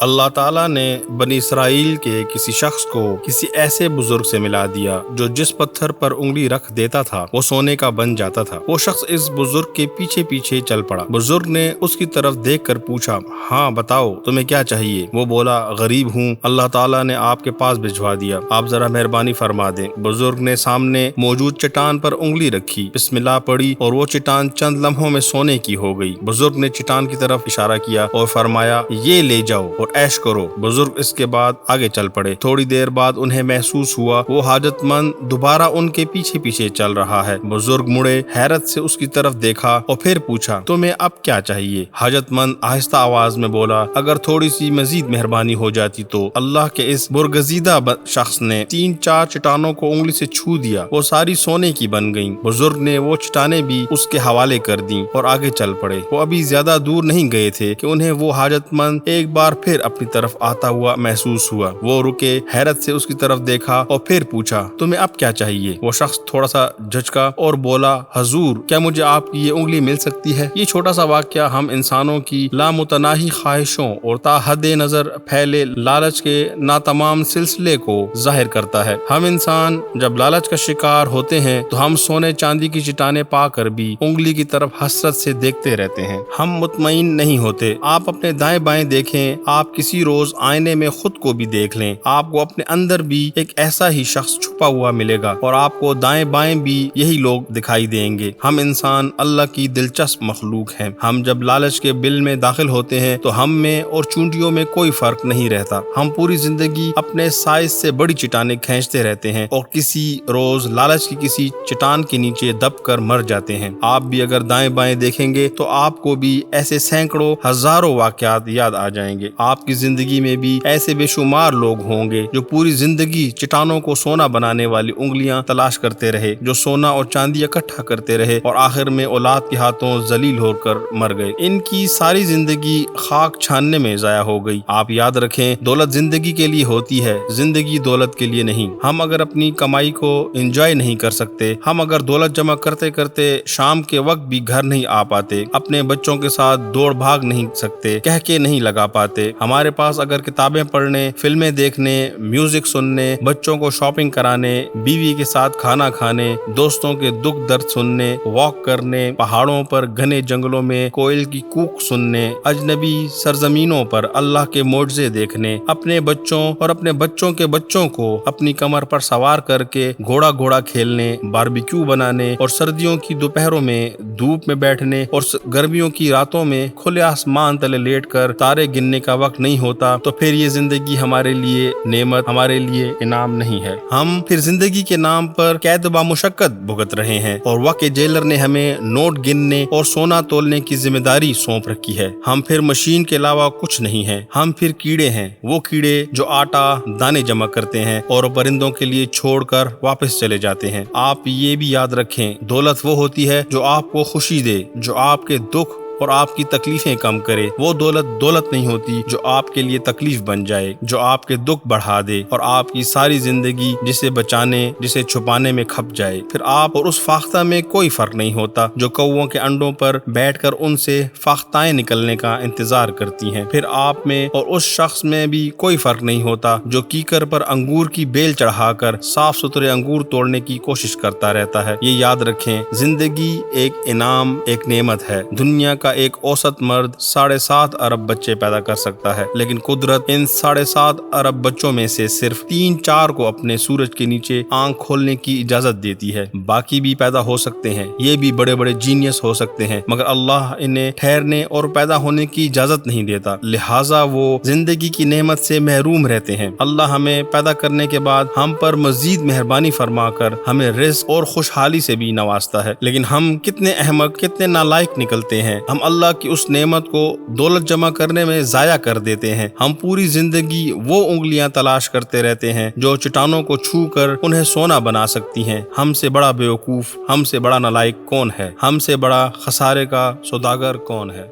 اللہ تعالیٰ نے بنی اسرائیل کے کسی شخص کو کسی ایسے بزرگ سے ملا دیا جو جس پتھر پر انگلی رکھ دیتا تھا وہ سونے کا بن جاتا تھا۔ وہ شخص اس بزرگ کے پیچھے پیچھے چل پڑا۔ بزرگ نے اس کی طرف دیکھ کر پوچھا، ہاں بتاؤ تمہیں کیا چاہیے؟ وہ بولا، غریب ہوں، اللہ تعالیٰ نے آپ کے پاس بھجوا دیا، آپ ذرا مہربانی فرما دیں۔ بزرگ نے سامنے موجود چٹان پر انگلی رکھی، بسم اللہ پڑھی اور وہ چٹان چند لمحوں میں سونے کی ہو گئی۔ بزرگ نے چٹان کی طرف اشارہ کیا اور فرمایا، یہ لے جاؤ اور عیش کرو۔ بزرگ اس کے بعد آگے چل پڑے۔ تھوڑی دیر بعد انہیں محسوس ہوا وہ حاجت مند دوبارہ ان کے پیچھے پیچھے چل رہا ہے۔ بزرگ مڑے، حیرت سے اس کی طرف دیکھا اور پھر پوچھا، تمہیں اب کیا چاہیے؟ حاجت مند آہستہ آواز میں بولا، اگر تھوڑی سی مزید مہربانی ہو جاتی تو۔ اللہ کے اس برگزیدہ شخص نے 3-4 چٹانوں کو انگلی سے چھو دیا، وہ ساری سونے کی بن گئیں۔ بزرگ نے وہ چٹانیں بھی اس کے حوالے کر دیں اور آگے چل پڑے۔ وہ ابھی زیادہ دور نہیں گئے تھے کہ انہیں وہ حاجت مند ایک بار پھر اپنی طرف آتا ہوا محسوس ہوا۔ وہ رکے، حیرت سے اس کی طرف دیکھا اور پھر پوچھا، تمہیں اب کیا چاہیے؟ وہ شخص تھوڑا سا جھجکا اور بولا، حضور کیا مجھے آپ کی یہ انگلی مل سکتی ہے؟ یہ چھوٹا سا واقعہ ہم انسانوں کی لامتناہی خواہشوں اور تا حد نظر پھیلے لالچ کے ناتمام سلسلے کو ظاہر کرتا ہے۔ ہم انسان جب لالچ کا شکار ہوتے ہیں تو ہم سونے چاندی کی چٹانیں پا کر بھی انگلی کی طرف حسرت سے دیکھتے رہتے ہیں۔ ہم مطمئن نہیں ہوتے۔ آپ اپنے دائیں بائیں دیکھیں، آپ کسی روز آئینے میں خود کو بھی دیکھ لیں، آپ کو اپنے اندر بھی ایک ایسا ہی شخص چھپا ہوا ملے گا اور آپ کو دائیں بائیں بھی یہی لوگ دکھائی دیں گے۔ ہم انسان اللہ کی دلچسپ مخلوق ہیں۔ ہم جب لالچ کے بل میں داخل ہوتے ہیں تو ہم میں اور چونٹیوں میں کوئی فرق نہیں رہتا۔ ہم پوری زندگی اپنے سائز سے بڑی چٹانیں کھینچتے رہتے ہیں اور کسی روز لالچ کی کسی چٹان کے نیچے دب کر مر جاتے ہیں۔ آپ بھی اگر دائیں بائیں دیکھیں گے تو آپ کو بھی ایسے سینکڑوں ہزاروں واقعات یاد آ جائیں گے۔ آپ کی زندگی میں بھی ایسے بے شمار لوگ ہوں گے جو پوری زندگی چٹانوں کو سونا بنانے والی انگلیاں تلاش کرتے رہے، جو سونا اور چاندی اکٹھا کرتے رہے اور آخر میں اولاد کے ہاتھوں ذلیل ہو کر مر گئے۔ ان کی ساری زندگی خاک چھاننے میں ضائع ہو گئی۔ آپ یاد رکھیں، دولت زندگی کے لیے ہوتی ہے، زندگی دولت کے لیے نہیں۔ ہم اگر اپنی کمائی کو انجوائے نہیں کر سکتے، ہم اگر دولت جمع کرتے کرتے شام کے وقت بھی گھر نہیں آ پاتے، اپنے بچوں کے ساتھ دوڑ بھاگ نہیں سکتے، کہہ کے نہیں لگا پاتے، ہمارے پاس اگر کتابیں پڑھنے، فلمیں دیکھنے، میوزک سننے، بچوں کو شاپنگ کرانے، بیوی کے ساتھ کھانا کھانے، دوستوں کے دکھ درد سننے، واک کرنے، پہاڑوں پر گھنے جنگلوں میں کوئل کی کوک سننے، اجنبی سرزمینوں پر اللہ کے معجزے دیکھنے، اپنے بچوں اور اپنے بچوں کے بچوں کو اپنی کمر پر سوار کر کے گھوڑا کھیلنے، باربیکیو بنانے اور سردیوں کی دوپہروں میں دھوپ میں بیٹھنے اور گرمیوں کی راتوں میں کھلے آسمان تلے لیٹ کر تارے گننے کا وقت نہیں ہوتا تو پھر یہ زندگی ہمارے لیے نعمت، ہمارے لیے انعام نہیں ہے۔ ہم پھر زندگی کے نام پر قید با مشقت بھگت رہے ہیں اور وقت جیلر نے ہمیں نوٹ گننے اور سونا تولنے کی ذمہ داری سونپ رکھی ہے۔ ہم پھر مشین کے علاوہ کچھ نہیں ہیں، ہم پھر کیڑے ہیں، وہ کیڑے جو آٹا دانے جمع کرتے ہیں اور پرندوں کے لیے چھوڑ کر واپس چلے جاتے ہیں۔ آپ یہ بھی یاد رکھیں، دولت وہ ہوتی ہے جو آپ کو خوشی دے، جو آپ کے دکھ اور آپ کی تکلیفیں کم کرے۔ وہ دولت نہیں ہوتی جو آپ کے لیے تکلیف بن جائے، جو آپ کے دکھ بڑھا دے اور آپ کی ساری زندگی جسے بچانے، جسے چھپانے میں کھپ جائے۔ پھر آپ اور اس فاختہ میں کوئی فرق نہیں ہوتا جو کووں کے انڈوں پر بیٹھ کر ان سے فاختائیں نکلنے کا انتظار کرتی ہیں۔ پھر آپ میں اور اس شخص میں بھی کوئی فرق نہیں ہوتا جو کیکر پر انگور کی بیل چڑھا کر صاف ستھرے انگور توڑنے کی کوشش کرتا رہتا ہے۔ یہ یاد رکھیں، زندگی ایک انعام، ایک نعمت ہے۔ دنیا کا ایک اوسط مرد 7.5 ارب بچے پیدا کر سکتا ہے، لیکن قدرت ان 7.5 ارب بچوں میں سے صرف 3-4 کو اپنے سورج کے نیچے آنکھ کھولنے کی اجازت دیتی ہے۔ باقی بھی پیدا ہو سکتے ہیں، یہ بھی بڑے بڑے جینیس ہو سکتے ہیں، مگر اللہ انہیں ٹھہرنے اور پیدا ہونے کی اجازت نہیں دیتا، لہٰذا وہ زندگی کی نعمت سے محروم رہتے ہیں۔ اللہ ہمیں پیدا کرنے کے بعد ہم پر مزید مہربانی فرما کر ہمیں رزق اور خوشحالی سے بھی نوازتا ہے، لیکن ہم کتنے احمق، کتنے نالائق نکلتے ہیں۔ ہم اللہ کی اس نعمت کو دولت جمع کرنے میں ضائع کر دیتے ہیں۔ ہم پوری زندگی وہ انگلیاں تلاش کرتے رہتے ہیں جو چٹانوں کو چھو کر انہیں سونا بنا سکتی ہیں۔ ہم سے بڑا بیوقوف، ہم سے بڑا نالائق کون ہے؟ ہم سے بڑا خسارے کا سوداگر کون ہے؟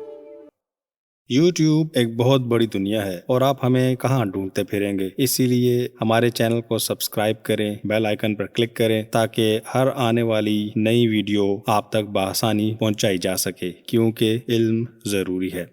یوٹیوب ایک بہت بڑی دنیا ہے اور آپ ہمیں کہاں ڈھونڈتے پھریں گے، اسی لیے ہمارے چینل کو سبسکرائب کریں، بیل آئیکن پر کلک کریں تاکہ ہر آنے والی نئی ویڈیو آپ تک بآسانی پہنچائی جا سکے، کیونکہ علم ضروری ہے۔